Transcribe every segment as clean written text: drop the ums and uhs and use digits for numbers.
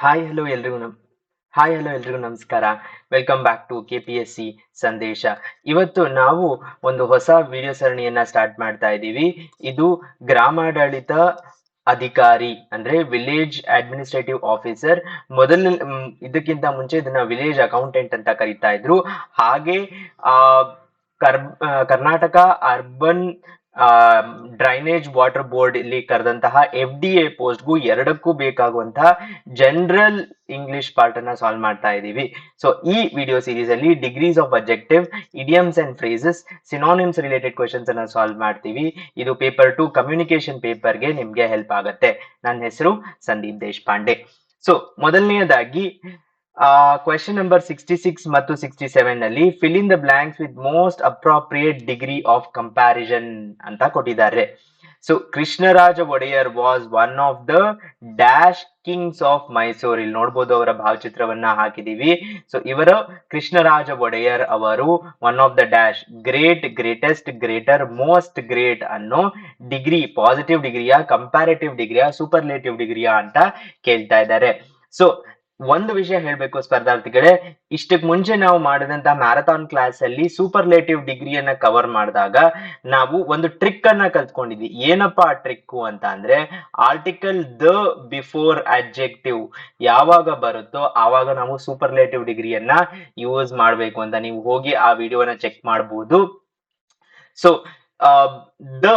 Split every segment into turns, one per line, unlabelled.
Hi hello ಎಲ್ರಿಗೂ hi hello ಎಲ್ರಿಗೂ ನಮಸ್ಕಾರ. ವೆಲ್ಕಮ್ ಬ್ಯಾಕ್ ಟು KPSC ಸಂದೇಶ. ಇವತ್ತು ನಾವು ಒಂದು ಹೊಸ ವಿಡಿಯೋ ಸರಣಿಯನ್ನ ಸ್ಟಾರ್ಟ್ ಮಾಡ್ತಾ ಇದ್ದೀವಿ. ಇದು ಗ್ರಾಮಾಡಳಿತ ಅಧಿಕಾರಿ ಅಂದ್ರೆ ವಿಲೇಜ್ ಅಡ್ಮಿನಿಸ್ಟ್ರೇಟಿವ್ ಆಫೀಸರ್. ಇದಕ್ಕಿಂತ ಮುಂಚೆ ಇದನ್ನ ವಿಲೇಜ್ ಅಕೌಂಟೆಂಟ್ ಅಂತ ಕರೀತಾ ಇದ್ರು. ಹಾಗೆ ಆ Karnataka urban drainage water board ಇಲ್ಲಿ ಕರೆದಂತಹ FDA ಪೋಸ್ಟ್ಗೂ ಎರಡಕ್ಕೂ ಬೇಕಾಗುವಂತಹ ಜನರಲ್ ಇಂಗ್ಲಿಷ್ ಪಾರ್ಟ್ ಅನ್ನ ಸಾಲ್ವ್ ಮಾಡ್ತಾ ಇದ್ದೀವಿ. ಸೊ ಈ ವಿಡಿಯೋ ಸೀರೀಸ್ ಅಲ್ಲಿ degrees of objective, idioms and phrases, synonyms related questions ಅನ್ನ ಸಾಲ್ವ್ ಮಾಡ್ತೀವಿ. ಇದು ಪೇಪರ್ 2 ಕಮ್ಯುನಿಕೇಶನ್ ಪೇಪರ್ಗೆ ನಿಮ್ಗೆ ಹೆಲ್ಪ್ ಆಗುತ್ತೆ. ನನ್ನ ಹೆಸರು ಸಂದೀಪ್ ದೇಶಪಾಂಡೆ. ಸೊ ಮೊದಲನೆಯದಾಗಿ ಕ್ವೆಶನ್ ನಂಬರ್ 66 ಮತ್ತು 67 ನಲ್ಲಿ fill in the blanks with most appropriate degree of comparison ಅಂತ ಕೊಟ್ಟಿದ್ದಾರೆ. So Krishnaraja Wodeyar was one of the dash kings of Mysore. ಇಲ್ಲಿ ನೋಡ್ಬೋದು, ಅವರ ಭಾವಚಿತ್ರವನ್ನ ಹಾಕಿದೀವಿ. ಸೊ ಇವರ ಕೃಷ್ಣರಾಜ ಒಡೆಯರ್ ಅವರು one of the dash great, greatest, greater, most great ಅನ್ನೋ ಡಿಗ್ರಿ ಪಾಸಿಟಿವ್ ಡಿಗ್ರಿಯಾ, ಕಂಪ್ಯಾರಿಟಿವ್ ಡಿಗ್ರಿಯಾ, ಸೂಪರ್ಲೇಟಿವ್ ಡಿಗ್ರಿಯಾ ಅಂತ ಕೇಳ್ತಾ ಇದ್ದಾರೆ. ಸೊ ಒಂದು ವಿಷಯ ಹೇಳ್ಬೇಕು ಸ್ಪರ್ಧಾರ್ಥಿಗಳೇ, ಇಷ್ಟಕ್ಕೆ ಮುಂಚೆ ನಾವು ಮಾಡಿದಂತ ಮ್ಯಾರಥಾನ್ ಕ್ಲಾಸ್ ಅಲ್ಲಿ ಸೂಪರ್ಲೇಟಿವ್ ಡಿಗ್ರಿಯನ್ನ ಕವರ್ ಮಾಡಿದಾಗ ನಾವು ಒಂದು ಟ್ರಿಕ್ ಅನ್ನ ಕಲ್ತ್ಕೊಂಡಿದ್ವಿ. ಏನಪ್ಪಾ ಆ ಟ್ರಿಕ್ ಅಂತ ಅಂದ್ರೆ, ಆರ್ಟಿಕಲ್ ದ ಬಿಫೋರ್ ಅಡ್ಜೆಕ್ಟಿವ್ ಯಾವಾಗ ಬರುತ್ತೋ ಆವಾಗ ನಾವು ಸೂಪರ್ಲೇಟಿವ್ ಡಿಗ್ರಿಯನ್ನ ಯೂಸ್ ಮಾಡಬೇಕು ಅಂತ. ನೀವು ಹೋಗಿ ಆ ವಿಡಿಯೋನ ಚೆಕ್ ಮಾಡಬಹುದು. ಸೊ ದ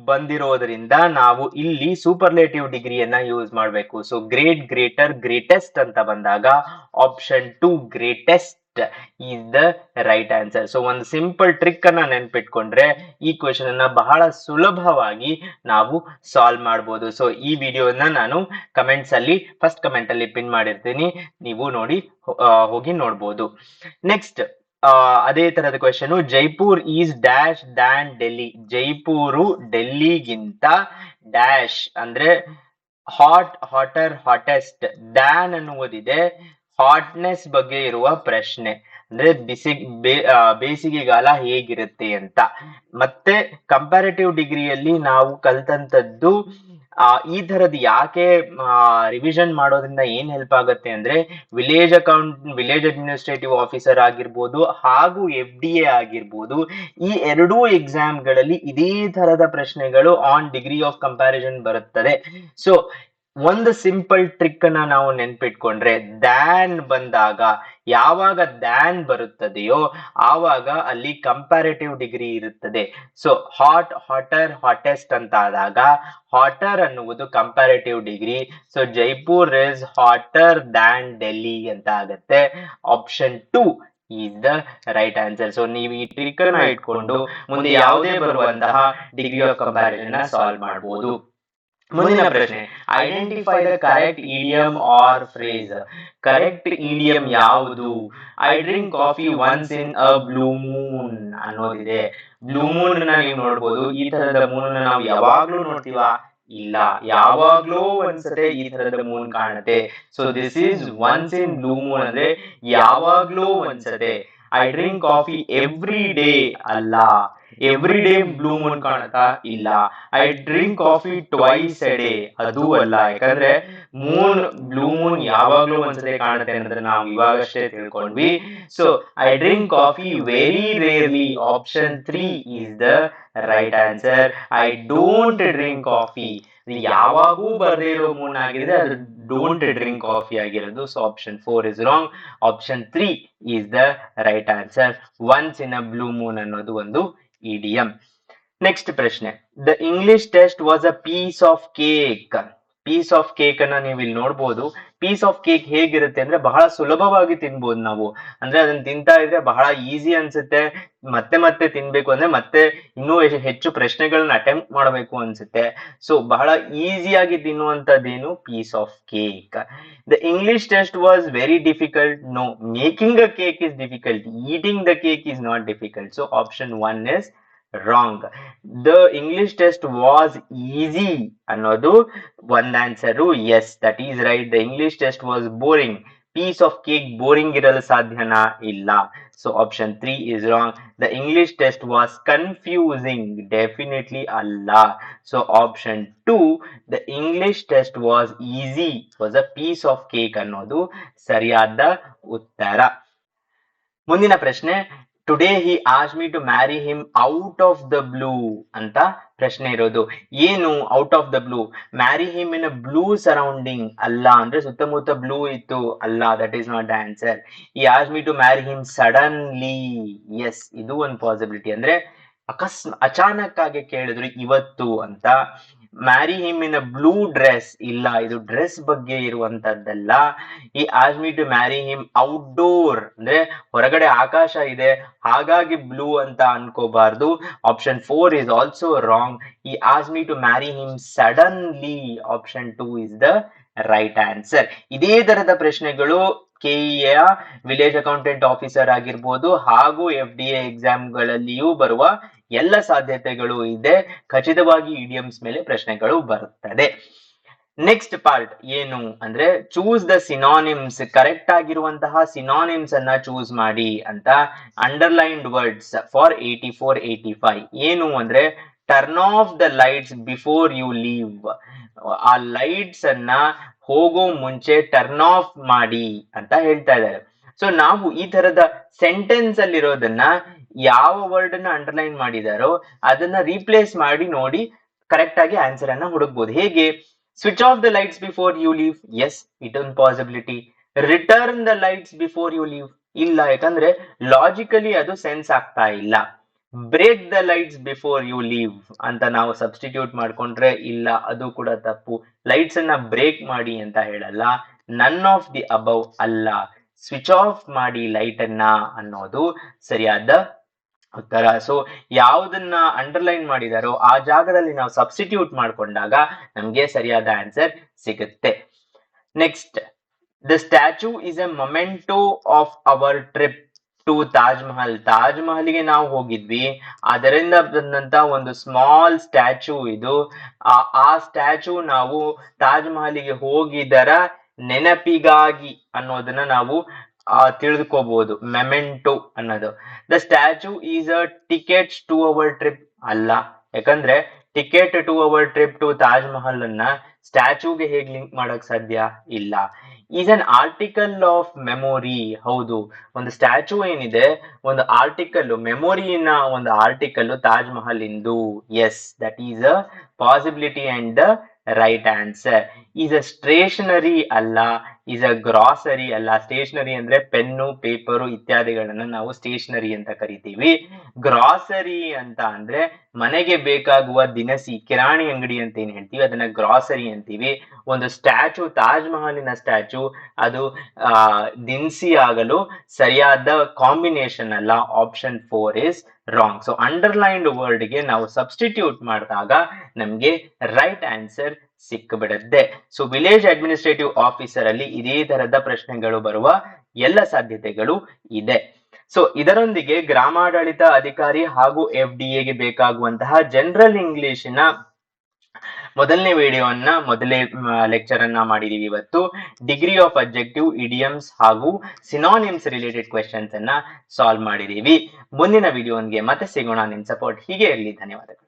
ಬಂದಿರೋದ್ರಿಂದ ನಾವು ಇಲ್ಲಿ ಸೂಪರ್ಲೇಟಿವ್ ಡಿಗ್ರಿಯನ್ನ ಯೂಸ್ ಮಾಡಬೇಕು. ಸೊ ಗ್ರೇಟ್, ಗ್ರೇಟರ್, ಗ್ರೇಟೆಸ್ಟ್ ಅಂತ ಬಂದಾಗ option 2 greatest is the right answer. So ಒಂದು ಸಿಂಪಲ್ ಟ್ರಿಕ್ ಅನ್ನ ನೆನ್ಪಿಟ್ಕೊಂಡ್ರೆ ಈ ಕ್ವೆಶನ್ ಅನ್ನ ಬಹಳ ಸುಲಭವಾಗಿ ನಾವು ಸಾಲ್ವ್ ಮಾಡಬಹುದು. ಸೊ ಈ ವಿಡಿಯೋನ ನಾನು ಕಮೆಂಟ್ಸ್ ಅಲ್ಲಿ ಫಸ್ಟ್ ಕಮೆಂಟ್ ಅಲ್ಲಿ ಪಿನ್ ಮಾಡಿರ್ತೀನಿ, ನೀವು ಹೋಗಿ ನೋಡ್ಬೋದು. ನೆಕ್ಸ್ಟ್ ಅದೇ ತರದ question, Jaipur is dash than Delhi. Jaipur ಡೆಲ್ಲಿಗಿಂತ ಡ್ಯಾಶ್ ಅಂದ್ರೆ ಹಾಟ್, ಹಾಟರ್, ಹಾಟೆಸ್ಟ್. ದ್ಯಾನ್ ಅನ್ನುವುದಿದೆ ಹಾಟ್ನೆಸ್ ಬಗ್ಗೆ ಇರುವ ಪ್ರಶ್ನೆ, ಅಂದ್ರೆ ಬೇಸಿಗೆಗಾಲ ಹೇಗಿರುತ್ತೆ ಅಂತ. ಮತ್ತೆ ಕಂಪ್ಯಾರಿಟಿವ್ ಡಿಗ್ರಿಯಲ್ಲಿ ನಾವು ಕಲ್ತಂತದ್ದು ಈ ತರದ್ ಯಾಕೆ ರಿವಿಷನ್ ಮಾಡೋದ್ರಿಂದ ಏನ್ ಹೆಲ್ಪ್ ಆಗುತ್ತೆ ಅಂದ್ರೆ, ವಿಲೇಜ್ ಅಡ್ಮಿನಿಸ್ಟ್ರೇಟಿವ್ ಆಫೀಸರ್ ಆಗಿರ್ಬೋದು ಹಾಗೂ FDA ಆಗಿರ್ಬೋದು, ಈ ಎರಡೂ ಎಕ್ಸಾಮ್ಗಳಲ್ಲಿ ಇದೇ ತರದ ಪ್ರಶ್ನೆಗಳು ಆನ್ ಡಿಗ್ರಿ ಆಫ್ ಕಂಪ್ಯಾರಿಸನ್ ಬರುತ್ತದೆ. ಸೊ ಒಂದು ಸಿಂಪಲ್ ಟ್ರಿಕ್ ಅನ್ನ ನಾವು ನೆನ್ಪಿಟ್ಕೊಂಡ್ರೆ, ದ್ಯಾನ್ ಬಂದಾಗ ಯಾವಾಗ ದ್ಯಾನ್ ಬರುತ್ತದೆಯೋ ಆವಾಗ ಅಲ್ಲಿ ಕಂಪ್ಯಾರಿಟಿವ್ ಡಿಗ್ರಿ ಇರುತ್ತದೆ. ಸೊ ಹಾಟ್, ಹಾಟರ್, ಹಾಟೆಸ್ಟ್ ಅಂತ ಆದಾಗ ಹಾಟರ್ ಅನ್ನುವುದು comparative degree. So Jaipur is hotter than Delhi ಅಂತ ಆಗತ್ತೆ. Option 2 is the right answer. So ನೀವು ಈ ಟ್ರಿಕ್ ಅನ್ನ ಇಟ್ಕೊಂಡು ಮುಂದೆ ಯಾವುದೇ ಬರುವಂತಹ ಡಿಗ್ರಿ ಆಫ್ ಕಂಪ್ಯಾರಿಸನ್ ಸಾಲ್ವ್ ಮಾಡಬಹುದು. ಮುಂದಿನ ಪ್ರಶ್ನೆ, identify the correct idiom or phrase. Correct idiom ಯಾವುದು? I drink coffee once in a blue moon ಅನ್ನೋದಿದೆ. ಬ್ಲೂ ಮೂನ್ ನೀವು ನೋಡ್ಬೋದು. ಈ ತರದ ಮೂನ್ ನಾವು ಯಾವಾಗ್ಲೂ ನೋಡ್ತೀವ? ಇಲ್ಲ, ಯಾವಾಗ್ಲೂ ಒಂದ್ಸತೆ ಈ ತರದ ಮೂನ್ ಕಾಣುತ್ತೆ. So this is once in blue moon ಅಂದ್ರೆ ಯಾವಾಗ್ಲೂ ಒಂದ್ಸತೆ. I drink coffee every day ಅಲ್ಲ, ಎವ್ರಿ ಡೇ ಬ್ಲೂ ಮೂನ್ ಕಾಣುತ್ತಾ? ಇಲ್ಲ. I drink coffee twice a day, ಅದು ಅಲ್ಲ. ಯಾಕಂದ್ರೆ ಬ್ಲೂ ಮೂನ್ ಯಾವಾಗ್ಲೂ ಒಂದ್ಸತಿ ಕಾಣುತ್ತೆ ಅಂದ್ರೆ ನಾವು ಇವಾಗಷ್ಟೇ ತಿಳ್ಕೊಂಡ್ವಿ. So I drink coffee very rarely, option 3 is the right answer. I don't drink coffee ಯಾವಾಗೂ ಬರ್ದೇ ಇರೋ ಮೂನ್ ಆಗಿದೆ, ಅದು ಡೋಂಟ್ ಡ್ರಿಂಕ್ ಕಾಫಿ ಆಗಿರೋದು. So option 4 is wrong. Option 3 is the right answer. Once in a blue moon ಅನ್ನೋದು ಒಂದು idiom. Next ಪ್ರಶ್ನೆ, the English test was a piece of cake. Piece of cake ಅನ್ನ ನೀವು ಇಲ್ಲಿ ನೋಡ್ಬೋದು. ಪೀಸ್ ಆಫ್ ಕೇಕ್ ಹೇಗಿರುತ್ತೆ ಅಂದ್ರೆ ಬಹಳ ಸುಲಭವಾಗಿ ತಿನ್ಬೋದು ನಾವು. ಅಂದ್ರೆ ಅದನ್ನ ತಿಂತಾ ಇದ್ರೆ ಬಹಳ ಈಸಿ ಅನ್ಸುತ್ತೆ. ಮತ್ತೆ ಮತ್ತೆ ತಿನ್ಬೇಕು ಅಂದ್ರೆ ಮತ್ತೆ ಇನ್ನೂ ಹೆಚ್ಚು ಪ್ರಶ್ನೆಗಳನ್ನ ಅಟೆಂಪ್ಟ್ ಮಾಡಬೇಕು ಅನ್ಸುತ್ತೆ. ಸೊ ಬಹಳ ಈಸಿಯಾಗಿ ತಿನ್ನುವಂತದ್ದೇನು? Piece of cake. The English test was very difficult. No, making a cake is difficult, eating the cake is not difficult. So option 1 is wrong. The English test was easy ಅನ್ನೋದು ಒಂದ್ answer. Yes, that is right. The English test was boring. Piece of cake boring ಇರಲು ಸಾಧ್ಯನಾ? ಇಲ್ಲ. So option 3 is wrong. The English test was confusing. Definitely ಅಲ್ಲ. So option 2 the English test was easy, was a piece of cake ಅನ್ನೋದು ಸರಿಯಾದ ಉತ್ತರ. ಮುಂದಿನ ಪ್ರಶ್ನೆ, today he asked me to marry him out of the blue ಅಂತ ಪ್ರಶ್ನೆ ಇರೋದು. ಏನು out of the blue? Marry him in a blue surrounding ಅಲ್ಲ, ಅಂದ್ರೆ ಸುತ್ತಮುತ್ತ ಬ್ಲೂ ಇತ್ತು ಅಲ್ಲ, that is not the answer. He asked me to marry him suddenly, yes, ಇದು ಒಂದು ಪಾಸಿಬಿಲಿಟಿ. ಅಂದ್ರೆ ಅಚಾನಕ್ ಆಗಿ ಕೇಳಿದ್ರು ಇವತ್ತು ಅಂತ. Marry him in a blue dress, ಇಲ್ಲ, ಇದು ಡ್ರೆಸ್ ಬಗ್ಗೆ ಇರುವಂತದ್ದಲ್ಲ. He asked me to marry him outdoor, ಅಂದ್ರೆ ಹೊರಗಡೆ ಆಕಾಶ ಇದೆ ಹಾಗಾಗಿ ಬ್ಲೂ ಅಂತ ಅನ್ಕೋಬಾರ್ದು. Option 4 is also wrong. He asked me to marry him suddenly, option 2 is the right answer. ಇದೇ ತರದ ಪ್ರಶ್ನೆಗಳು ಕೆಇಎ ವಿಲೇಜ್ ಅಕೌಂಟೆಂಟ್ ಆಫೀಸರ್ ಆಗಿರ್ಬೋದು ಹಾಗೂ FDA ಎಕ್ಸಾಮ್ಗಳಲ್ಲಿಯೂ ಬರುವ ಎಲ್ಲ ಸಾಧ್ಯತೆಗಳು ಇದೆ. ಖಚಿತವಾಗಿ ಇಡಿಯಮ್ಸ್ ಮೇಲೆ ಪ್ರಶ್ನೆಗಳು ಬರುತ್ತದೆ. ನೆಕ್ಸ್ಟ್ ಪಾರ್ಟ್ ಏನು ಅಂದ್ರೆ ಚೂಸ್ ದ ಸಿನಾನಿಮ್ಸ್, ಕರೆಕ್ಟ್ ಆಗಿರುವಂತಹ ಸಿನಾನಿಮ್ಸ್ ಅನ್ನ ಚೂಸ್ ಮಾಡಿ ಅಂತ. ಅಂಡರ್ಲೈನ್ಡ್ ವರ್ಡ್ಸ್ ಫಾರ್ 84, 85 ಏನು ಅಂದ್ರೆ turn off the lights before you leave. ಆ ಲೈಟ್ಸ್ ಅನ್ನ ಹೋಗೋ ಮುಂಚೆ ಟರ್ನ್ ಆಫ್ ಮಾಡಿ ಅಂತ ಹೇಳ್ತಾ ಇದ್ದಾರೆ. ಸೊ ನಾವು ಈ ತರದ ಸೆಂಟೆನ್ಸ್ ಅಲ್ಲಿರೋದನ್ನ ಯಾವ ವರ್ಡ್ ಅನ್ನ ಅಂಡರ್ಲೈನ್ ಮಾಡಿದಾರೋ ಅದನ್ನ ರೀಪ್ಲೇಸ್ ಮಾಡಿ ನೋಡಿ ಕರೆಕ್ಟ್ ಆಗಿ ಆನ್ಸರ್ ಅನ್ನ ಹುಡುಕ್ಬಹುದು. ಹೇಗೆ? Switch off the lights before you leave, yes, it ಒಂದು possibility. Return the lights before you leave, ಇಲ್ಲ, ಯಾಕಂದ್ರೆ ಲಾಜಿಕಲಿ ಅದು ಸೆನ್ಸ್ ಆಗ್ತಾ ಇಲ್ಲ. Break the lights before you leave ಅಂತ ನಾವು ಸಬ್ಸ್ಟಿಟ್ಯೂಟ್ ಮಾಡ್ಕೊಂಡ್ರೆ ಇಲ್ಲ, ಅದು ಕೂಡ ತಪ್ಪು. ಲೈಟ್ಸ್ ಅನ್ನ ಬ್ರೇಕ್ ಮಾಡಿ ಅಂತ ಹೇಳಲ್ಲ. ನನ್ ಆಫ್ ದಿ ಅಬವ್ ಅಲ್ಲ, ಸ್ವಿಚ್ ಆಫ್ ಮಾಡಿ ಲೈಟ್ ಅನ್ನ ಅನ್ನೋದು ಸರಿಯಾದ ಉತ್ತರ. ಸೊ ಯಾವುದನ್ನ ಅಂಡರ್ಲೈನ್ ಮಾಡಿದಾರೋ ಆ ಜಾಗದಲ್ಲಿ ನಾವು ಸಬ್ಸ್ಟಿಟ್ಯೂಟ್ ಮಾಡ್ಕೊಂಡಾಗ ನಮ್ಗೆ ಸರಿಯಾದ ಆನ್ಸರ್ ಸಿಗುತ್ತೆ. Next, the statue is a memento of our trip to Taj Mahal. Taj ಮಹಲ್ಗೆ ನಾವು ಹೋಗಿದ್ವಿ, ಅದರಿಂದ ಬಂದಂತ ಒಂದು ಸ್ಮಾಲ್ ಸ್ಟ್ಯಾಚ್ಯೂ ಇದು. ಆ ಸ್ಟ್ಯಾಚ್ಯೂ ನಾವು ತಾಜ್ ಮಹಲ್ಗೆ ಹೋಗಿದರ ನೆನಪಿಗಾಗಿ ಅನ್ನೋದನ್ನ ನಾವು ತಿಳಿದುಕೋಬಹುದು. ಮೆಮೆಂಟೋ ಅನ್ನೋದು. The statue is a ticket to our trip ಅಲ್ಲ, ಯಾಕಂದ್ರೆ ticket to our trip to Taj Mahal ಅನ್ನ ಸ್ಟ್ಯಾಚ್ಯೂಗೆ ಹೇಗ್ ಲಿಂಕ್ ಮಾಡಕ್ ಸಾಧ್ಯ ಇಲ್ಲ. Is an article of memory, ಹೌದು, ಒಂದು ಸ್ಟ್ಯಾಚ್ಯೂ ಏನಿದೆ ಒಂದು ಆರ್ಟಿಕಲ್, ಮೆಮೊರಿನ ಒಂದು ಆರ್ಟಿಕಲ್ ತಾಜ್ ಮಹಲ್ ಇಂದು. Yes, that is a possibility and the right answer. Is a stationery ಅಲ್ಲ, ಈಸ್ ಅ ಗ್ರಾಸರಿ ಅಲ್ಲ. ಸ್ಟೇಷನರಿ ಅಂದ್ರೆ ಪೆನ್ನು, ಪೇಪರು ಇತ್ಯಾದಿಗಳನ್ನ ನಾವು ಸ್ಟೇಷನರಿ ಅಂತ ಕರಿತೀವಿ. ಗ್ರಾಸರಿ ಅಂತ ಅಂದ್ರೆ ಮನೆಗೆ ಬೇಕಾಗುವ ದಿನಸಿ, ಕಿರಾಣಿ ಅಂಗಡಿ ಅಂತ ಏನ್ ಹೇಳ್ತೀವಿ ಅದನ್ನ ಗ್ರಾಸರಿ ಅಂತೀವಿ. ಒಂದು ಸ್ಟ್ಯಾಚ್ಯೂ, ತಾಜ್ ಮಹಲಿನ ಸ್ಟ್ಯಾಚ್ಯೂ, ಅದು ದಿನಸಿ ಆಗಲು ಸರಿಯಾದ ಕಾಂಬಿನೇಷನ್ ಅಲ್ಲ. Option 4 is wrong. So underlined word ಗೆ ನಾವು ಸಬ್ಸ್ಟಿಟ್ಯೂಟ್ ಮಾಡಿದಾಗ ನಮ್ಗೆ ರೈಟ್ ಆನ್ಸರ್ ಸಿಕ್ಕಿಬಿಡುತ್ತೆ. ಸೊ ವಿಲೇಜ್ ಅಡ್ಮಿನಿಸ್ಟ್ರೇಟಿವ್ ಆಫೀಸರ್ ಅಲ್ಲಿ ಇದೇ ತರದ ಪ್ರಶ್ನೆಗಳು ಬರುವ ಎಲ್ಲ ಸಾಧ್ಯತೆಗಳು ಇದೆ. ಸೊ ಇದರೊಂದಿಗೆ ಗ್ರಾಮಾಡಳಿತ ಅಧಿಕಾರಿ ಹಾಗೂ FDA ಗೆ ಬೇಕಾಗುವಂತಹ ಜನರಲ್ ಇಂಗ್ಲಿಷಿನ ಮೊದಲನೇ ವಿಡಿಯೋವನ್ನ, ಮೊದಲನೇ ಲೆಕ್ಚರ್ ಅನ್ನ ಮಾಡಿದೀವಿ ಇವತ್ತು. ಡಿಗ್ರಿ ಆಫ್ ಅಬ್ಜೆಕ್ಟಿವ್, ಇಡಿಯಮ್ಸ್ ಹಾಗೂ ಸಿನಾನಿಮ್ಸ್ ರಿಲೇಟೆಡ್ ಕ್ವೆಶನ್ಸ್ ಅನ್ನ ಸಾಲ್ವ್ ಮಾಡಿದೀವಿ. ಮುಂದಿನ ವಿಡಿಯೋನ್ಗೆ ಮತ್ತೆ ಸಿಗೋಣ. ನಿಮ್ ಸಪೋರ್ಟ್ ಹೀಗೆ ಇರಲಿ. ಧನ್ಯವಾದಗಳು.